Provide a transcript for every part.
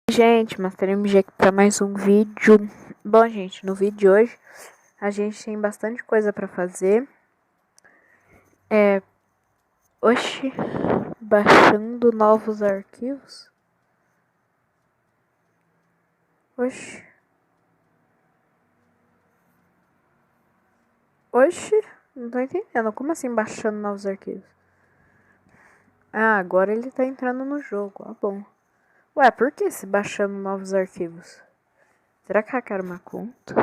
Gente, Master MG aqui para mais um vídeo. Bom, gente, no vídeo de hoje a gente tem bastante coisa para fazer. Oxi, baixando novos arquivos. Oxi. Oxi, não tô entendendo. Como assim baixando novos arquivos? Ah, agora ele tá entrando no jogo. Ah, bom. Ué, por que se baixando novos arquivos? Será que hackearam uma conta?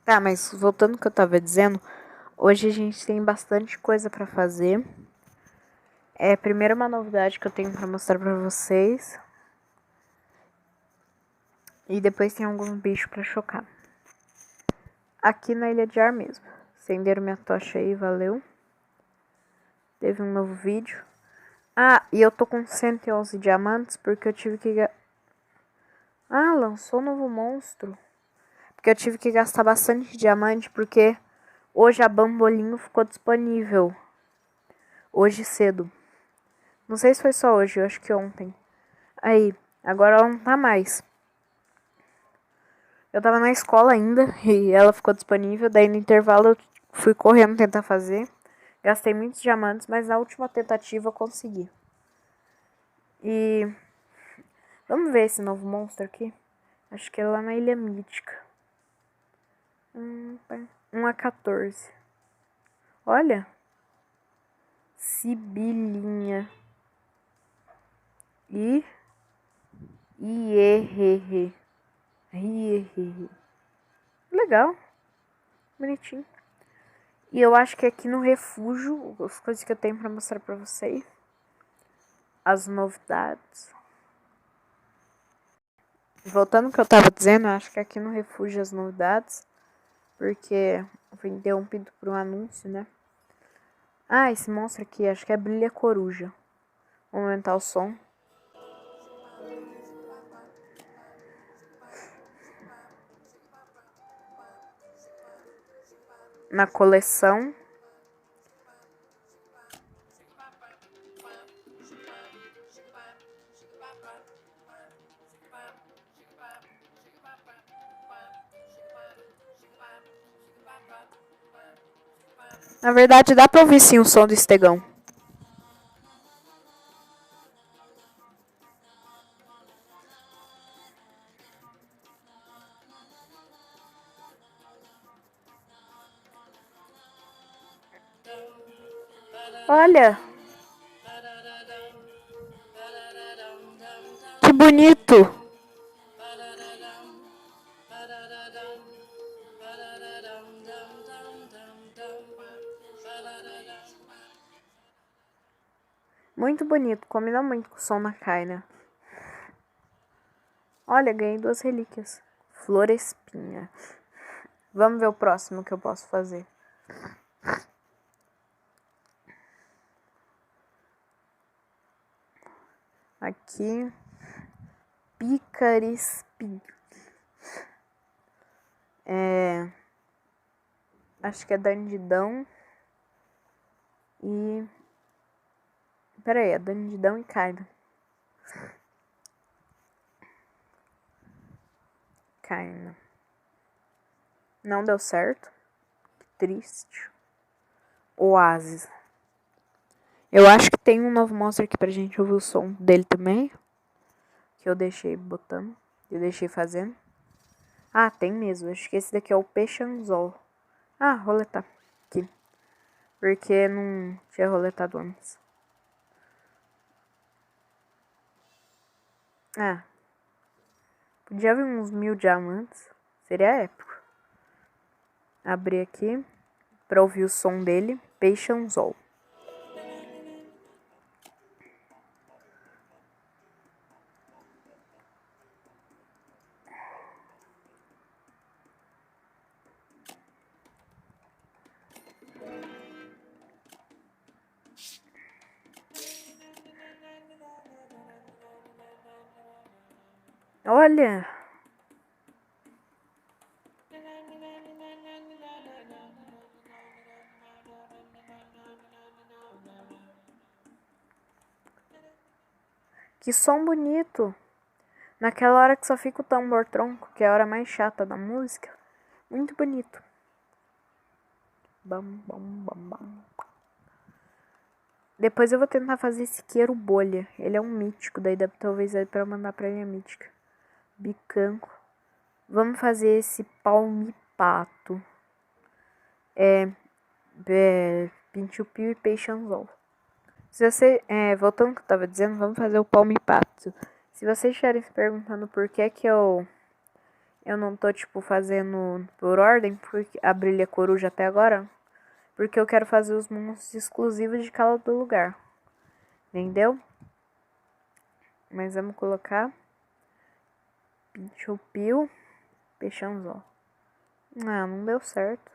Tá, mas voltando ao que eu tava dizendo, hoje a gente tem bastante coisa pra fazer. Primeiro uma novidade que eu tenho pra mostrar pra vocês. E depois tem alguns bichos pra chocar. Aqui na Ilha de Ar mesmo. Acenderam minha tocha aí, valeu. Teve um novo vídeo. Ah, e eu tô com 111 diamantes porque eu tive que... Ah, lançou um novo monstro. Porque eu tive que gastar bastante diamante porque hoje a Bambolinho ficou disponível. Hoje cedo. Não sei se foi só hoje, eu acho que ontem. Aí, agora ela não tá mais. Eu tava na escola ainda e ela ficou disponível. Daí no intervalo eu fui correndo tentar fazer. Gastei muitos diamantes, mas na última tentativa eu consegui. E vamos ver esse novo monstro aqui. Acho que é lá na Ilha Mítica. 1 a 14. Olha. Sibilinha. Iehehe. Legal. Bonitinho. E eu acho que aqui no refúgio, as coisas que eu tenho pra mostrar pra vocês. As novidades. Voltando ao que eu tava dizendo, eu acho que aqui no refúgio as novidades. Porque foi interrompido por um anúncio, né? Ah, esse monstro aqui, acho que é Brilha Coruja. Vamos aumentar o som. Na coleção. Na verdade, dá pra ouvir sim o som do estegão. Olha! Que bonito! Muito bonito, combina muito com o som na Kaina. Olha, ganhei 2 relíquias. Florespinha. Vamos ver o próximo que eu posso fazer. Aqui. Picarispinho. Acho que é Dandidão. E... Pera aí, é Dandidão e Kaina. Kaina. Não deu certo. Que triste. Oasis. Eu acho que tem um novo monstro aqui pra gente ouvir o som dele também. Que eu deixei botando. Eu deixei fazendo. Ah, tem mesmo. Acho que esse daqui é o Peixanzol. Ah, roletar. Aqui. Porque não tinha roletado antes. Ah. Podia vir uns 1000 diamantes. Seria épico. Abrir aqui. Pra ouvir o som dele. Peixanzol. Olha! Que som bonito. Naquela hora que só fica o tambor tronco, que é a hora mais chata da música. Muito bonito. Bam, bam, bam, bam. Depois eu vou tentar fazer esse queiro bolha. Ele é um mítico, daí dá talvez pra eu mandar pra ele a mítica. Bicanco. Vamos fazer esse palmipato. Pinchupio e peixe anzol. Se você, voltando ao que eu tava dizendo, vamos fazer o palmipato. Se vocês estiverem se perguntando por que eu não tô, tipo, fazendo por ordem, porque a brilha coruja até agora, porque eu quero fazer os monstros exclusivos de cada lugar. Entendeu? Mas vamos colocar Pinchupio, peixe anzol. Ah, não deu certo.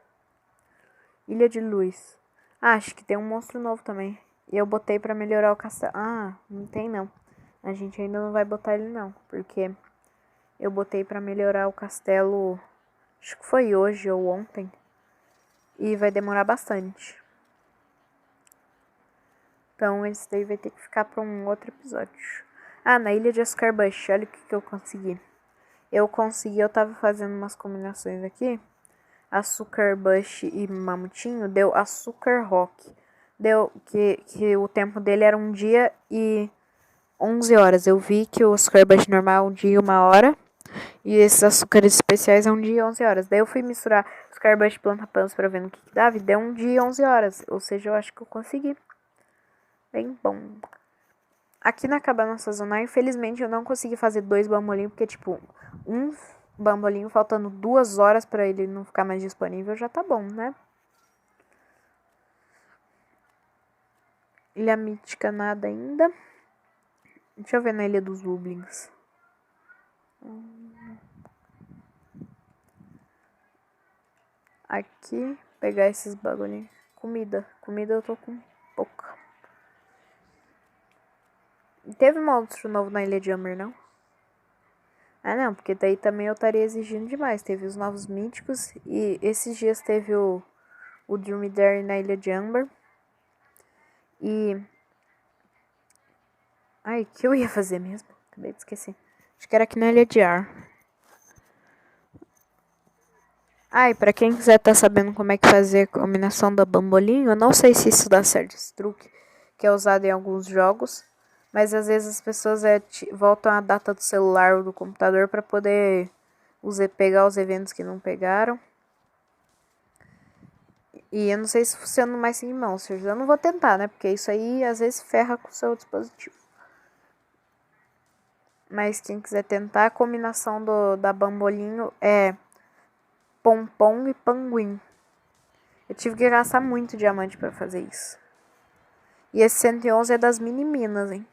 Ilha de Luz. Ah, acho que tem um monstro novo também. E eu botei pra melhorar o castelo. Ah, não tem não. A gente ainda não vai botar ele não. Porque eu botei pra melhorar o castelo. Acho que foi hoje ou ontem. E vai demorar bastante. Então esse daí vai ter que ficar pra um outro episódio. Ah, na Ilha de Oscar Bush. Olha o que eu consegui. Eu tava fazendo umas combinações aqui. Açúcar Bush e Mamutinho, deu Açúcar Rock. Deu que o tempo dele era 1 dia e 11 horas. Eu vi que o Açúcar Bush normal é 1 dia e 1 hora. E esses açúcares especiais é 1 dia e 11 horas. Daí eu fui misturar Açúcar Bush e Planta Pans pra ver no que dava. E deu 1 dia e 11 horas. Ou seja, eu acho que eu consegui. Bem bom. Aqui na cabana sazonal, infelizmente, eu não consegui fazer 2 bambolinhos. Porque, tipo, um bambolinho faltando 2 horas pra ele não ficar mais disponível já tá bom, né? Ilha mítica nada ainda. Deixa eu ver na Ilha dos Lublins. Aqui, pegar esses bagulhinhos. Comida eu tô com pouca. Teve monstro novo na Ilha de Amber, não? Ah, não, porque daí também eu estaria exigindo demais. Teve os novos míticos e esses dias teve o Dromedary na Ilha de Amber. E... Ai, o que eu ia fazer mesmo? Acabei de esquecer. Acho que era aqui na Ilha de Ar. Ai, pra quem quiser tá sabendo como é que fazer a combinação da bambolinho, eu não sei se isso dá certo, esse truque, que é usado em alguns jogos. Mas às vezes as pessoas voltam a data do celular ou do computador pra poder pegar os eventos que não pegaram. E eu não sei se funciona mais sem monsters. Eu não vou tentar, né? Porque isso aí às vezes ferra com o seu dispositivo. Mas quem quiser tentar, a combinação da bambolinho é pompom e panguim. Eu tive que gastar muito diamante pra fazer isso. E esse 111 é das mini-minas, hein?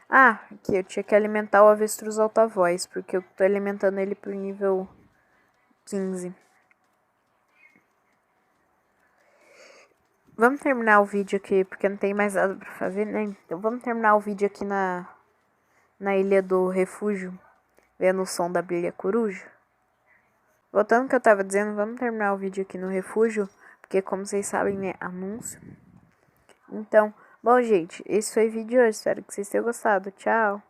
Ah, aqui eu tinha que alimentar o avestruz alta-voz, porque eu tô alimentando ele pro nível 15. Vamos terminar o vídeo aqui, porque não tem mais nada pra fazer, né? Então vamos terminar o vídeo aqui na Ilha do Refúgio, vendo o som da brilha coruja. Voltando ao que eu tava dizendo, vamos terminar o vídeo aqui no refúgio, porque como vocês sabem, né, anúncio. Então, bom, gente, esse foi o vídeo de hoje, espero que vocês tenham gostado. Tchau!